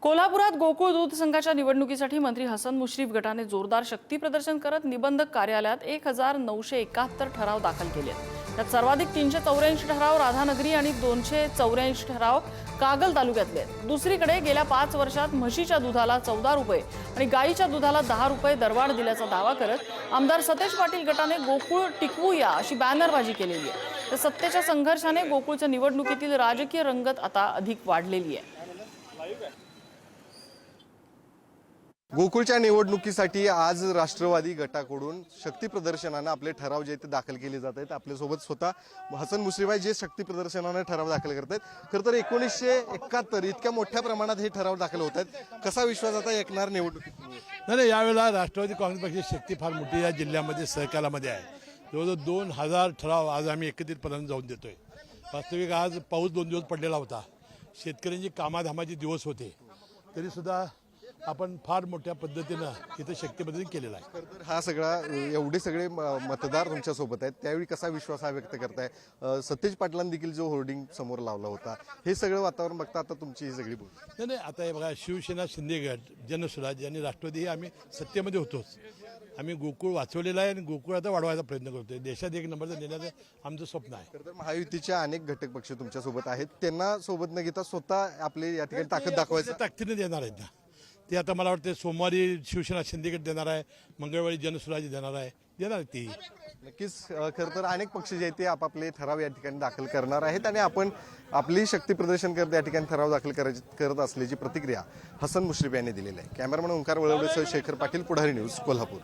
कोल्हापुरात गोकुळ दूध संघाच्या निवडणुकीसाठी मंत्री हसन मुश्रीफ गटाने जोरदार शक्ती प्रदर्शन करत निबंधक कार्यालयात 1971 ठराव दाखल केले आहेत। त्यात सर्वाधिक 384 ठराव राधानगरी आणि 284 ठराव कागल तालुक्यातले आहेत। दुसरीकडे गेल्या 5 वर्षात म्हशीच्या दुधाला 14 रुपये आणि गायीच्या दुधाला 10 रुपये दरवाढ दिल्याचा दावा करत आमदार सतेज पाटील गटाने गोकुळ टिकवूया अशी बॅनरबाजी केलेली आहे। तर सत्तेच्या संघर्षाने गोकुळच्या निवडणुकीतील राजकीय रंगत आता अधिक वाढलेली आहे। गोकुळच्या निवडणुकीसाठी आज राष्ट्रवादी गटाकडून शक्ती प्रदर्शनाने आपले ठराव जे ते दाखल केले जात आहेत। आपल्यासोबत स्वतः हसन मुश्रीफ जे शक्ती प्रदर्शनाने ठराव दाखल करत आहेत। खरं तर 1971 इतक्या मोठ्या प्रमाणात हे ठराव दाखल होत आहेत। कसा विश्वास आता ऐकणार निवडणुकीत? नाही, यावेळेला राष्ट्रवादी काँग्रेस पक्षाची शक्ती फार मोठी या जिल्ह्यामध्ये सहकालामध्ये आहे। जवळजवळ 2000 ठराव आज आम्ही एकत्रितपणे जाऊन देतोय। वास्तविक आज पाऊस 2 दिवस पडलेला होता, शेतकऱ्यांची कामाधामाचे दिवस होते, तरीसुद्धा आपण फार मोठ्या पद्धतीनं इथं शक्ती प्रदर्शन केलेलं आहे। खरं तर हा सगळा एवढे सगळे मतदार तुमच्या सोबत आहेत, त्यावेळी कसा विश्वास हा व्यक्त करताय? सतेज पाटलांनी देखील जो होर्डिंग समोर लावला होता, हे सगळं वातावरण बघता आता तुमची ही सगळी बोल नाही, आता हे बघा, शिवसेना, शिंदे गट, जनसुराज्य आणि राष्ट्रवादी हे आम्ही सत्तेमध्ये होतोच। आम्ही गोकुळ वाचवलेला आहे आणि गोकुळ आता वाढवायचा प्रयत्न करतोय। देशात 1 नंबरचं नेण्याचं आमचं स्वप्न आहे। खरं तर महायुतीच्या अनेक घटक पक्ष तुमच्या सोबत आहेत, त्यांना सोबत न घेता स्वतः आपले या ठिकाणी ताकद दाखवायचं ताकदीने देणार आहेत ना ते। आता मला वाटतं सोमवारी शिवसेना शिंदे गट देणार आहे, मंगळवारी जनसुराज्य देणार आहे, देणार आहे ती नक्कीच। खरं तर अनेक पक्ष जे आहेत ते आपापले ठराव या ठिकाणी दाखल करणार आहेत आणि आपण आपली शक्ती प्रदर्शन करत या ठिकाणी ठराव दाखल करत असल्याची प्रतिक्रिया हसन मुश्रीफ यांनी दिलेली आहे। कॅमेरामन ओंकार वळवडेसह शेखर पाटील, पुढारी न्यूज, कोल्हापूर।